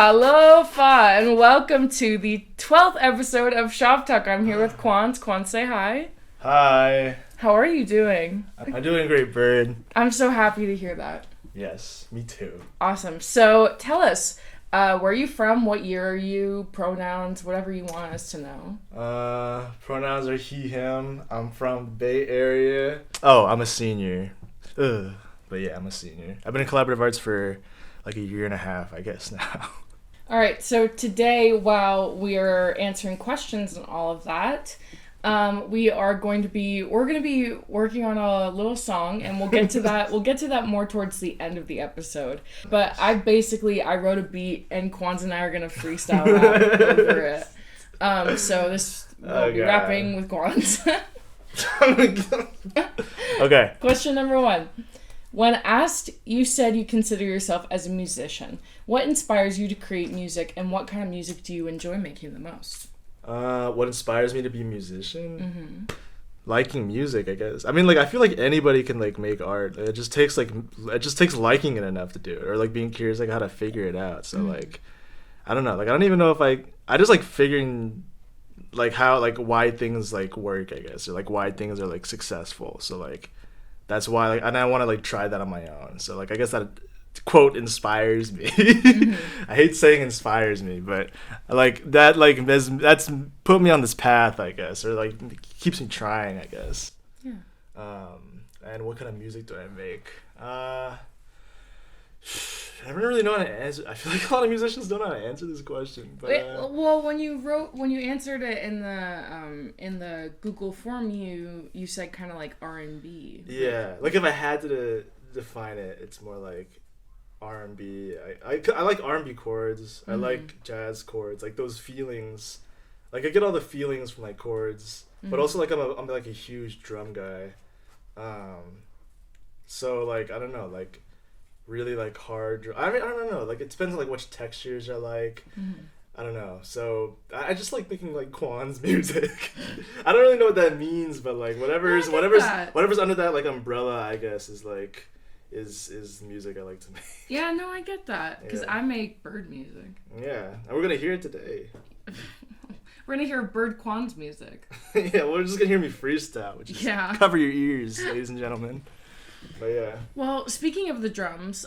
Hello, and welcome to the 12th episode of Shop Talk. I'm here with Kwans. Kwans, say hi. Hi. How are you doing? I'm doing great, Bird. I'm so happy to hear that. Yes, me too. Awesome. So tell us, where are you from? What year are you? Pronouns, whatever you want us to know. Pronouns are he, him. I'm from the Bay Area. Oh, I'm a senior. Ugh. But yeah, I'm a senior. I've been in collaborative arts for like a year and a half, I guess, now. All right, so today, while we're answering questions and all of that, we're going to be working on a little song, and we'll get to that. We'll get to that more towards the end of the episode. But I wrote a beat, and Kwans and I are gonna freestyle rap over it. So this will be rapping with Kwans. Okay. Question number 1. When asked, you said you consider yourself as a musician. What inspires you to create music, and what kind of music do you enjoy making the most? What inspires me to be a musician? Mm-hmm. Liking music, I guess. I mean, like, I feel like anybody can like make art. It just takes liking it enough to do it, or like being curious like how to figure it out. So like, I don't know. Like, I don't even know if I just like figuring like how like why things like work, I guess, or like why things are like successful. So like. That's why, like, and I want to like try that on my own. So, like, I guess that quote inspires me. I hate saying inspires me, but like that, like that's put me on this path, I guess, or like keeps me trying, I guess. Yeah. And what kind of music do I make? I don't really know how to answer. I feel like a lot of musicians don't know how to answer this question. But well, when you answered it in the Google form, you said kind of like R&B. Yeah, like if I had to define it, it's more like R&B. I like R&B chords. I like jazz chords. Like those feelings. Like I get all the feelings from like chords, but also like I'm like a huge drum guy. So like I don't know like. Really like hard. I mean, I don't know. Like it depends on like which textures are like. I don't know. So I just like making like Kwans music. I don't really know what that means, but like whatever's under that like umbrella, I guess is like is music I like to make. Yeah, no, I get that because I make bird music. Yeah, and we're gonna hear it today. We're gonna hear bird Kwans music. Yeah, we're just gonna hear me freestyle, which is cover your ears, ladies and gentlemen. But yeah. Well, speaking of the drums,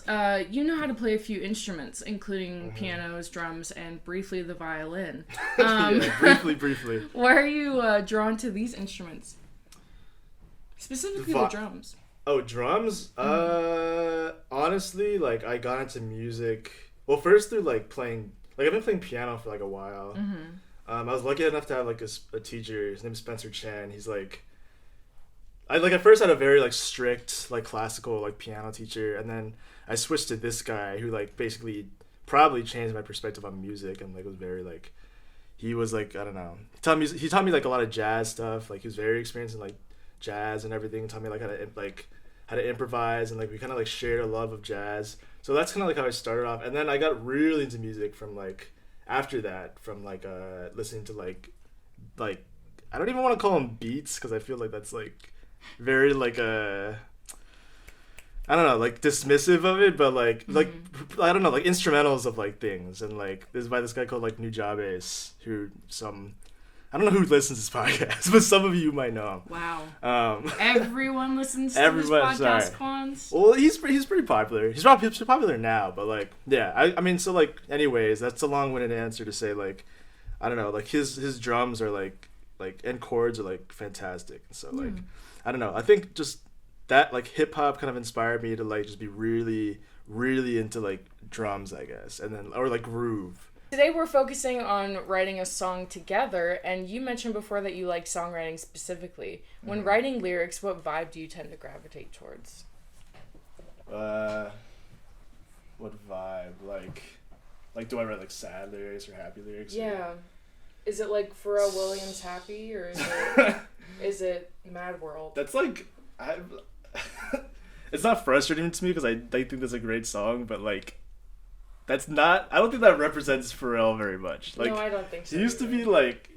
you know how to play a few instruments, including pianos, drums, and briefly the violin. Yeah, briefly. Why are you drawn to these instruments? Specifically the drums. Oh, drums? Honestly, like, I got into music, well, first through, like, playing, like, I've been playing piano for, like, a while. I was lucky enough to have, like, a teacher. His name's Spencer Chan. He's, like, I like at first had a very like strict like classical like piano teacher, and then I switched to this guy who like basically probably changed my perspective on music, and like was very like he was like I don't know he taught me like a lot of jazz stuff. Like he was very experienced in like jazz and everything. Taught me like how to improvise, and like we kind of like shared a love of jazz. So that's kind of like how I started off, and then I got really into music from like after that from like listening to like I don't even want to call them beats because I feel like that's like very like I don't know like dismissive of it, but like I don't know like instrumentals of like things, and like this is by this guy called like Nujabes, who I don't know who listens to this podcast, but some of you might know him. Wow. Everyone listens to this podcast, Kwans? Well, he's pretty popular. He's popular now, but like yeah, I mean so like anyways, that's a long-winded answer to say like I don't know like his drums are like and chords are like fantastic, so like I don't know. I think just that like hip hop kind of inspired me to like just be really, really into like drums, I guess, and then or like groove. Today we're focusing on writing a song together, and you mentioned before that you like songwriting specifically. When writing lyrics, what vibe do you tend to gravitate towards? What vibe? Like do I write like sad lyrics or happy lyrics? Yeah. Or... Is it like Pharrell Williams happy, or is it Mad World? That's like, it's not frustrating to me because I think that's a great song, but like, that's not. I don't think that represents Pharrell very much. Like, no, I don't think so. He used to be like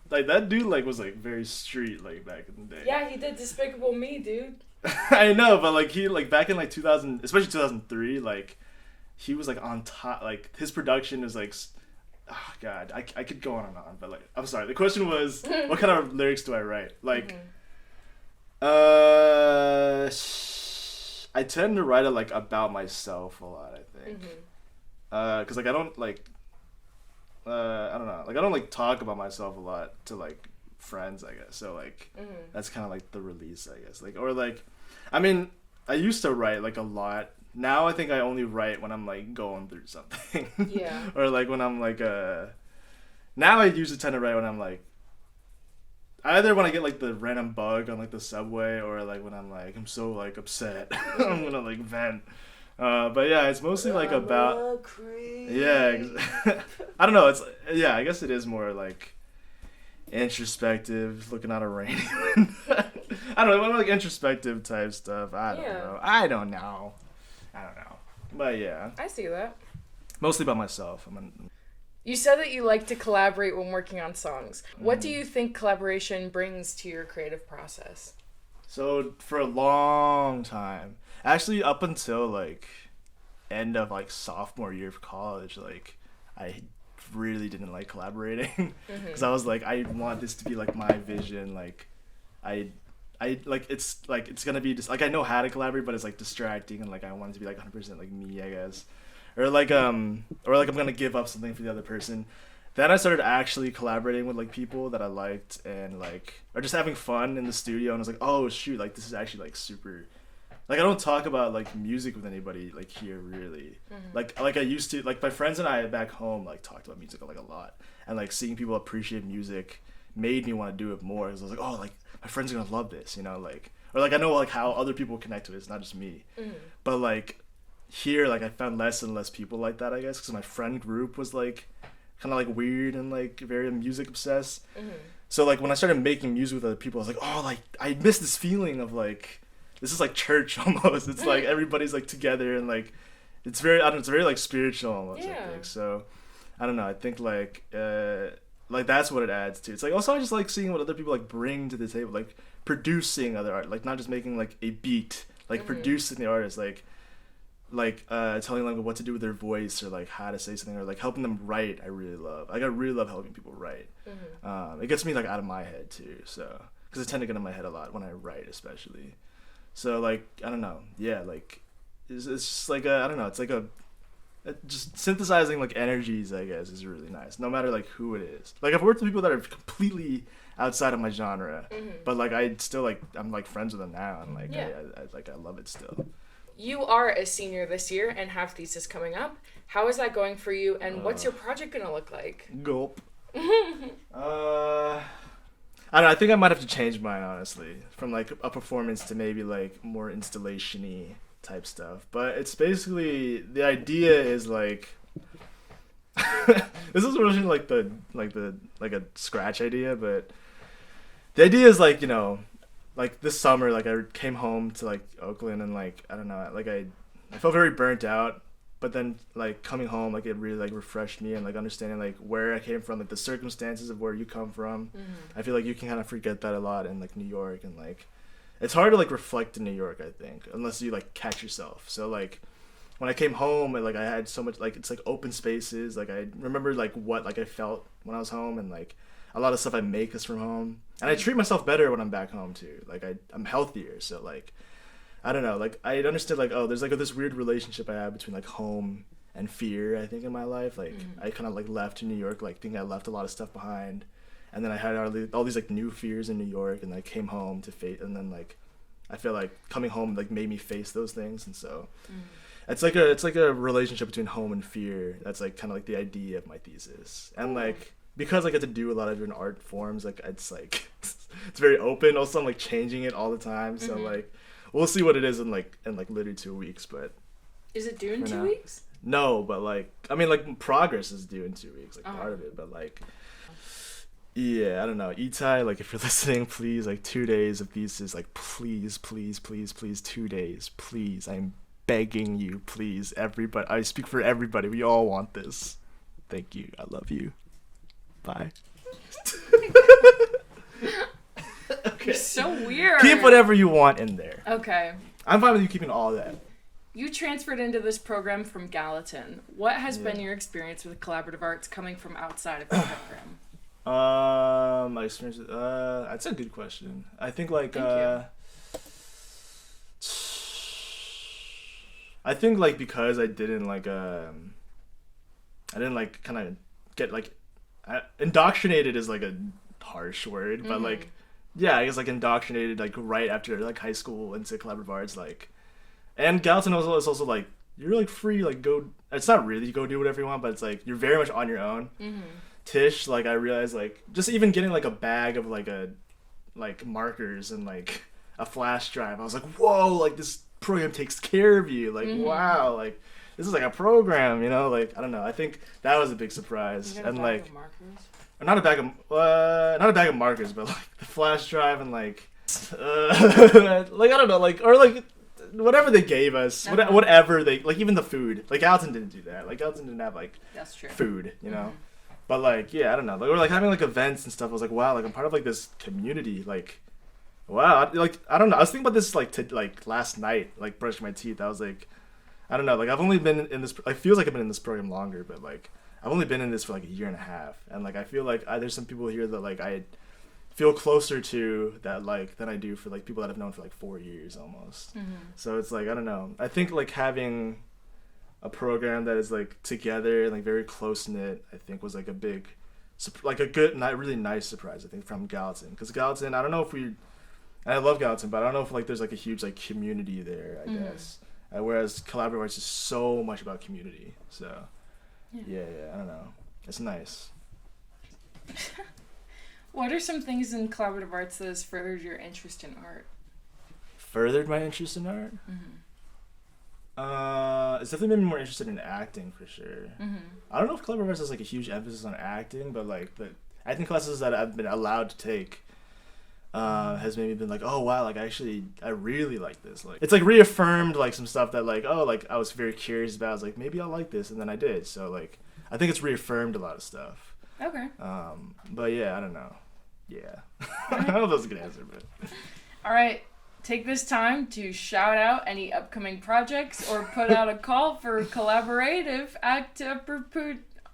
that dude like was like very street like back in the day. Yeah, he did Despicable Me, dude. I know, but like he like back in like 2000, especially 2003, like he was like on top. Like his production is like, oh god, I could go on and on, but like I'm sorry. The question was, what kind of lyrics do I write? Like, I tend to write it like about myself a lot. I think, because like I don't like, I don't know, like I don't like talk about myself a lot to like friends, I guess. So like that's kind of like the release, I guess. Like, or like, I mean, I used to write like a lot. Now I think I only write when I'm like going through something. Yeah. Or like when I'm like now I usually tend to write when I'm like, either when I get like the random bug on like the subway, or like when I'm like, I'm so like upset, I'm gonna like vent. But yeah, it's mostly like about, yeah, I don't know, it's, yeah, I guess it is more like introspective, looking out a rainy window. I don't know, like introspective type stuff. I don't know. But yeah, I see that. Mostly by myself. You said that you like to collaborate when working on songs. What do you think collaboration brings to your creative process? So for a long time, actually up until like end of like sophomore year of college, like I really didn't like collaborating because I was like, I want this to be like my vision. Like I like, it's gonna be just like, I know how to collaborate, but it's like distracting, and like I want it to be like 100% like me, I guess. Or like I'm gonna give up something for the other person. Then I started actually collaborating with like people that I liked, and like, or just having fun in the studio, and I was like, oh shoot, like this is actually like super, like I don't talk about like music with anybody like here really. Like I used to, like my friends and I back home like talked about music like a lot, and like seeing people appreciate music made me want to do it more, because I was like, oh, like my friends are gonna love this, you know, like, or like I know like how other people connect to it, it's not just me. But like here, like I found less and less people like that, I guess, because my friend group was like kind of like weird and like very music obsessed. So like when I started making music with other people, I was like, oh, like I miss this feeling of like, this is like church almost. It's like everybody's like together, and like it's very, I don't know, it's very like spiritual almost. Yeah. I think so. I don't know, I think like that's what it adds to. It's like also I just like seeing what other people like bring to the table, like producing other art, like not just making like a beat, like producing the artist, like telling them what to do with their voice, or like how to say something, or like helping them write. I really love helping people write. It gets me like out of my head too, so because I tend to get in my head a lot when I write, especially. So like I don't know, yeah, like it's just like I don't know, it's like just synthesizing like energies, I guess, is really nice, no matter like who it is. Like I've worked with people that are completely outside of my genre, but like I still like, I'm like friends with them now, and like I love it still. You are a senior this year and have thesis coming up. How is that going for you, and what's your project gonna look like? Gulp. I don't know, I think I might have to change mine, honestly, from like a performance to maybe like more installation-y type stuff. But it's basically, the idea is like this is originally like a scratch idea, but the idea is like, you know, like this summer, like I came home to like Oakland, and like I don't know, like I felt very burnt out, but then like coming home, like it really like refreshed me, and like understanding like where I came from, like the circumstances of where you come from. I feel like you can kind of forget that a lot in like New York, and like it's hard to like reflect in New York, I think, unless you like catch yourself. So like when I came home, and like I had so much, like it's like open spaces, like I remember like what like I felt when I was home, and like a lot of stuff I make is from home, and I treat myself better when I'm back home too. Like I'm healthier, so like I don't know, like I understood like, oh, there's like this weird relationship I have between like home and fear, I think, in my life. Like I kind of like left to New York, like thinking I left a lot of stuff behind, and then I had all these like new fears in New York, and I came home to face, and then like I feel like coming home like made me face those things, and so it's like a relationship between home and fear. That's like kind of like the idea of my thesis, and like because I get to do a lot of different art forms, like it's like it's very open. Also, I'm like changing it all the time, so like we'll see what it is in literally 2 weeks. But is it due in 2 weeks? No, but like I mean, like progress is due in 2 weeks, like part of it. But like, yeah, I don't know, Itai, like if you're listening, please, like 2 days of thesis, like please 2 days, please. I'm begging you, please, everybody. I speak for everybody. We all want this. Thank you. I love you. Bye. Okay. You're so weird. Keep whatever you want in there. Okay. I'm fine with you keeping all that. you transferred into this program from Gallatin. What has been your experience with collaborative arts coming from outside of the program? My experience. That's a good question. I think like I think like because I didn't like kind of get like indoctrinated is like a harsh word, but like yeah, I guess like indoctrinated like right after like high school into collaborative arts, like, and Gallatin is also like you're like free, like go. It's not really go do whatever you want, but it's like you're very much on your own. Tish, like I realized like just even getting like a bag of like markers and like a flash drive, I was like, whoa, like this program takes care of you, like wow, like this is like a program, you know, like I don't know. I think that was a big surprise. And like not a bag of markers, but like the flash drive and like like I don't know, like or like whatever they gave us, whatever they like, even the food. Like Gallatin didn't do that. Like Gallatin didn't have like that's true food, you know. But like yeah, I don't know. Like we're like having like events and stuff. I was like wow, like I'm part of like this community. Like wow, like I don't know. I was thinking about this like last night, like brushing my teeth. I was like, I don't know. Like I've only been in this. It feels like I've been in this program longer, but like I've only been in this for like a year and a half, and like I feel like there's some people here that like I feel closer to that like than I do for like people that I've known for like 4 years almost. So it's like I don't know. I think like having a program that is like together and like very close knit, I think was like a big, like a good, really nice surprise. I think from Gallatin, because Gallatin, I don't know if and I love Gallatin, but I don't know if like there's like a huge like community there. I guess, whereas collaborative arts is so much about community. So yeah, I don't know. It's nice. What are some things in collaborative arts that has furthered your interest in art? Furthered my interest in art? It's definitely made me more interested in acting for sure. I don't know if collaborative arts has like a huge emphasis on acting, but like the acting classes that I've been allowed to take has made me been like, oh wow, like I really like this. Like it's like reaffirmed like some stuff that like like I was very curious about. I was like maybe I'll like this, and then I did. So like I think it's reaffirmed a lot of stuff. Okay. But yeah, I don't know. Yeah. I don't know if that's a good answer, but. All right. Take this time to shout out any upcoming projects or put out a call for collaborative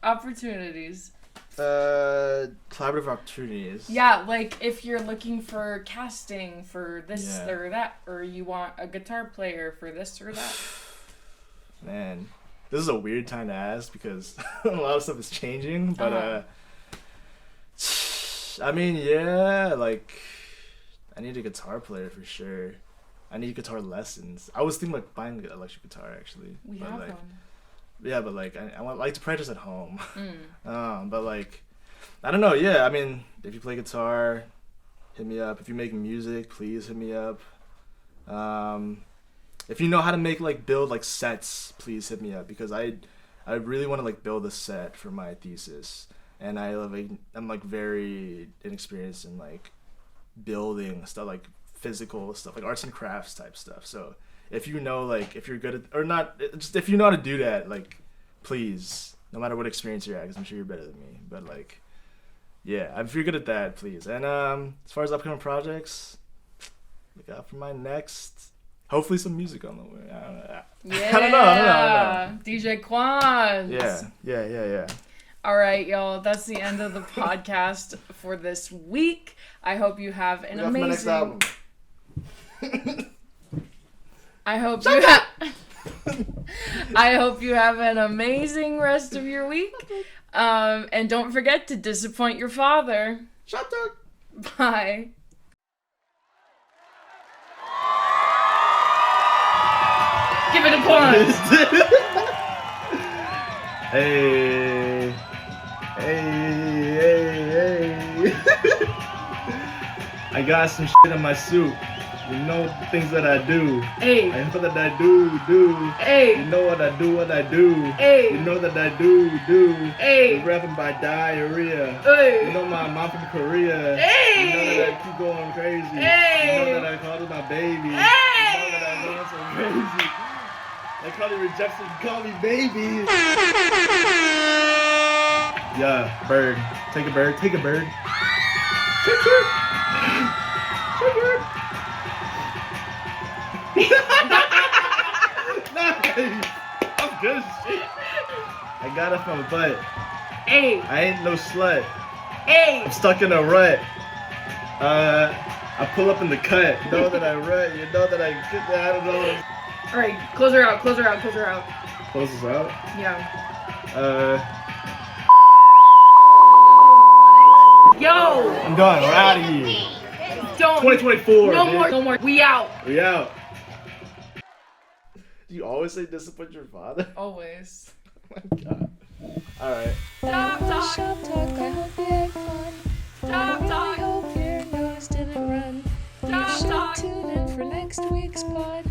opportunities. Collaborative opportunities. Yeah, like if you're looking for casting for this or that, or you want a guitar player for this or that. Man, this is a weird time to ask because a lot of stuff is changing, but I mean, yeah, like I need a guitar player for sure. I need guitar lessons. I was thinking like buying an electric guitar actually. We have like, one. Yeah, but like I like to practice at home. But like I don't know. Yeah, I mean, if you play guitar, hit me up. If you make music, please hit me up. If you know how to build like sets, please hit me up because I really want to like build a set for my thesis, and I'm like very inexperienced in like building stuff, like physical stuff, like arts and crafts type stuff. So if you know, like if you're good at or not, just if you know how to do that, like please, no matter what experience you're at, because I'm sure you're better than me, but like yeah, if you're good at that, please. And as far as upcoming projects, look out for my next, hopefully some music on the way. I don't know. Yeah. I don't know. DJ Kwans. Yeah. All right, y'all. That's the end of the podcast for this week. I hope you have an amazing. My next album. I hope you have an amazing rest of your week. And don't forget to disappoint your father. Shut up. Bye. Give it applause. Hey. I got some shit in my soup. You know the things that I do. Hey. I know that I do. Hey. You know what I do. Hey. You know that I do. Hey. You're rapping by diarrhea. Hey. You know my mom from Korea. Hey. You know that I keep going crazy. Hey. You know that I called her my baby. Hey. You know that I going so crazy. They call me rejection, call me baby. Yeah, bird. Take a bird. Take a bird. Chirp. No. good shit. I got it from a butt. Hey. I ain't no slut. Hey. I'm stuck in a rut. I pull up in the cut. You know that I rut. You know that I get that. I don't know. All right, close her out. Close her out. Close her out. Close this out. Yeah. Yo. I'm done. We're out of here. Don't. 2024. No man. more. No more. We out. We out. Do you always say discipline your father? Always. Oh my god. Alright. Stop talk. Shop talk, I hope you had fun. Stop I talk. hope your nose didn't run. You Stop should talk. tune in for next week's pod.